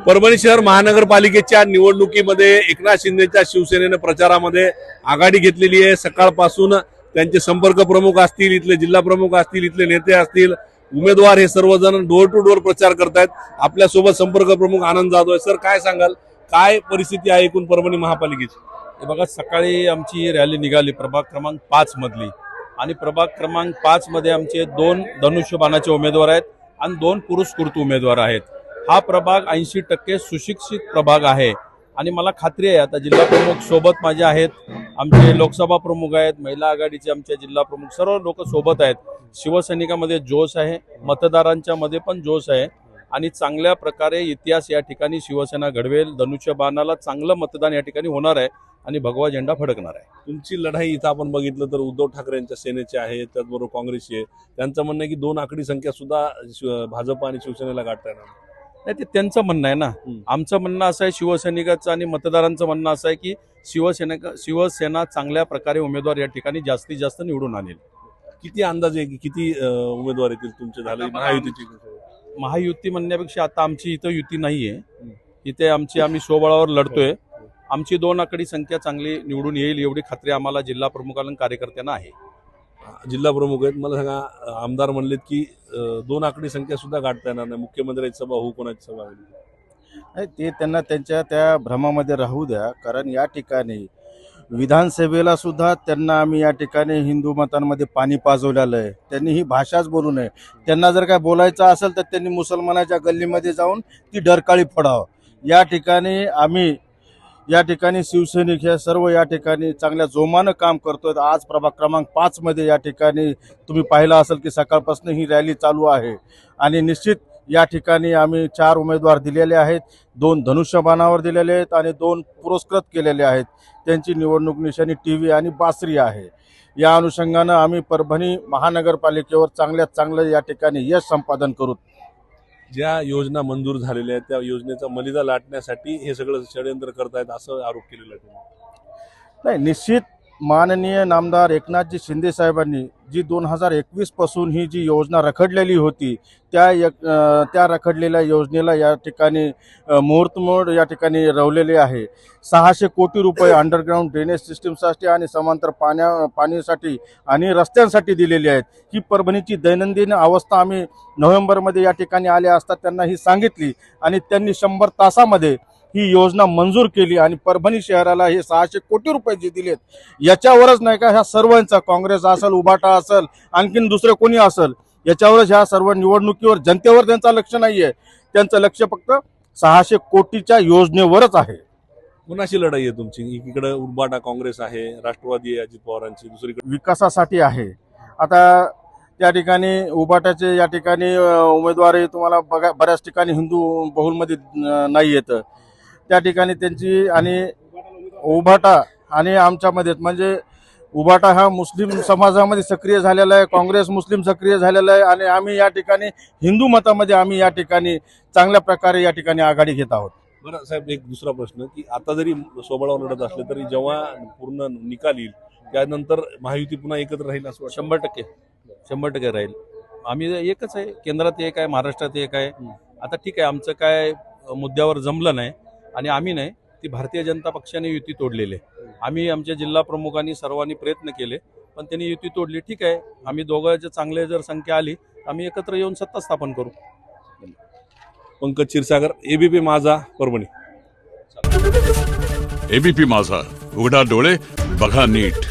परभणी शहर महानगरपालिकेच्या निवडणुकीमध्ये एकनाथ शिंदेच्या शिवसेनेने प्रचारामध्ये आघाडी घेतलेली आहे। सकाळपासून त्यांचे संपर्क प्रमुख असतील, इथले जिल्हा प्रमुख असतील, इथले नेते असतील, उमेदवार हे सर्वजण डोर टू डोर प्रचार करतायत। आपल्यासोबत संपर्क प्रमुख आनंद जाधव आहे। सर, काय सांगाल, काय परिस्थिती आहे एकूण परभणी महापालिकेची? हे बघा, सकाळी आमची रॅली निघाली प्रभाग क्रमांक 5 मधली आणि प्रभाग क्रमांक 5 मध्ये आमचे 2 धनुष्यबाणाचे उमेदवार आहेत आणि 2 पुरस्कृत उमेदवार आहेत। हा प्रभाग 80% सुशिक्षित प्रभाग आहे आणि मला खात्री आहे आता जिल्हा प्रमुख सोबत माझे आहेत, आमचे लोकसभा प्रमुख आहेत, महिला आघाडीचे आमचे जिल्हा प्रमुख, सर्व लोक सोबत आहेत। शिवसैनिकांमध्ये जोश आहे, मतदारांच्या मध्ये पण जोश आहे आणि चांगल्या प्रकारे इतिहास या ठिकाणी शिवसेना घडवेल। धनुष्यबाणाला चांगलं मतदान या ठिकाणी होणार आहे आणि भगवा झेंडा फडकणार आहे। तुमची लढाई इथं आपण बघितलं तर उद्धव ठाकरेंच्या सेनेची आहे, त्याचबरोबर काँग्रेसची आहे। त्यांचं म्हणणं आहे की 2 आकडी संख्या सुद्धा भाजप आणि शिवसेनेला गाठता येणार नाही, ते त्यांचं म्हणणं आहे ना। आमचं म्हणणं असं आहे, शिवसैनिकाचं आणि मतदारांचं म्हणणं असं आहे की शिवसेना चांगल्या प्रकारे उमेदवार या ठिकाणी जास्तीत जास्त निवडून आणेल। किती अंदाजे किती उमेदवार येतील तुमचे झाले महायुतीची? महायुती म्हणण्यापेक्षा आता आमची इथं युती नाहीये, इथे आम्ही स्वबळावर लढतोय। आमची 2 आकडी संख्या चांगली निवडून येईल एवढी खात्री आम्हाला जिल्हा प्रमुखांना कार्यकर्त्यांना आहे। जिल्हा प्रमुख आहेत, मला सांगा, आमदार म्हणलेत की 2 आकडी संख्या सुद्धा गाठता येणार नाही, मुख्यमंत्र्यांची सभा होऊ, कोणाची सभा होईल? नाही, ते त्यांना त्यांच्या त्या भ्रमामध्ये राहू द्या। कारण या ठिकाणी विधानसभेला सुद्धा त्यांना आम्ही या ठिकाणी हिंदू मतांमध्ये पाणी पाजवलेलं आहे। त्यांनी ही भाषाच बोलू नये। त्यांना जर काय बोलायचं असेल तर त्यांनी मुसलमानाच्या गल्लीमध्ये जाऊन ती डरकाळी फोडावं। या ठिकाणी शिवसैनिक हे सर्व या ठिकाणी चांगल्या जोमानं काम करतोय। आज प्रभाग क्रमांक 5 मध्ये या ठिकाणी तुम्ही पाहिलं असेल की सकाळपासून ही रॅली चालू आहे आणि निश्चित या ठिकाणी आम्ही 4 उमेदवार दिलेले आहेत, 2 धनुष्यबाणावर दिलेले आहेत आणि 2 पुरस्कृत केलेले आहेत। त्यांची निवडणूक निशाणी टीव्ही आणि बासरी आहे। या अनुषंगानं आम्ही परभणी महानगरपालिकेवर चांगल्यात चांगलं या ठिकाणी यश संपादन करू। ज्या योजना मंजूर झालेल्या आहेत त्या योजनेचा मलिदा लाटण्यासाठी हे सगळं षडयंत्र करतायत असं आरोप केलेला आहे। नाही, निश्चित माननीय नामदार एकनाथजी शिंदे साहेबांनी जी 2021 पासून ही जी योजना रखडलेली होती त्या रखडलेल्या योजनेला या ठिकाणी मुहूर्तमोड या ठिकाणी रवलेले आहे। 600 कोटी रुपये अंडरग्राउंड ड्रेनेज सिस्टीमसाठी आणि समांतर पाण्यासाठी आणि रस्त्यांसाठी दिलेली आहेत। ही परभणीची दैनंदिन अवस्था आम्ही नोव्हेंबरमध्ये या ठिकाणी आले असता त्यांना ही सांगितली आणि त्यांनी 100 तासामध्ये ही योजना मंजूर केली आणि परभणी शहराला हे 600 कोटी रुपये जे दिलेत याच्यावरच नाही का ह्या सर्वांचा, काँग्रेस असेल, उभाटा असेल, आणखीन दुसरे कोणी असेल, याच्यावरच ह्या सर्व निवडणुकीवर जनतेवर त्यांचं लक्ष नाहीये। त्यांचं लक्ष फक्त 600 कोटीच्या योजनेवरच आहे। कुणाशी लढाई आहे तुमची? एकीकडे उभाटा काँग्रेस आहे, राष्ट्रवादी आहे अजित पवारांची, दुसरीकडे विकासासाठी आहे। आता त्या ठिकाणी उभाटाचे या ठिकाणी उमेदवार तुम्हाला बघा बऱ्याच ठिकाणी हिंदू बहुलमध्ये नाही येतं, त्या ठिकाणी त्यांची आणि उभाटा आणि आमच्यामध्ये म्हणजे उभाटा हा मुस्लिम समाजामध्ये सक्रिय झालेला आहे, काँग्रेस मुस्लिम सक्रिय झालेला आहे आणि आम्ही या ठिकाणी हिंदू मतामध्ये आम्ही या ठिकाणी चांगल्या प्रकारे या ठिकाणी आघाडी घेत आहोत। बरं साहेब, एक दुसरा प्रश्न की आता जरी स्वबळावर लढत असले तरी जेव्हा पूर्ण निकाल येईल त्यानंतर महायुती पुन्हा एकत्र राहील असं वाटतं? 100% राहील। आम्ही एकच आहे, केंद्रात एक आहे, महाराष्ट्रात एक आहे। आता ठीक आहे, आमचं काय मुद्द्यावर जमलं नाही आणि आम्ही नाही, ती भारतीय जनता पक्षाने युती तोडलेली आहे। आम्ही आमच्या जिल्हा प्रमुखांनी सर्वांनी प्रयत्न केले पण त्यांनी युती तोडली। ठीक आहे, आम्ही दोघांचे चांगले जर संख्या आली आम्ही एकत्र येऊन सत्ता स्थापन करू। पंकज क्षीरसागर, एबीपी माझा, परभणी। एबीपी माझा, उघडा डोळे बघा नीट।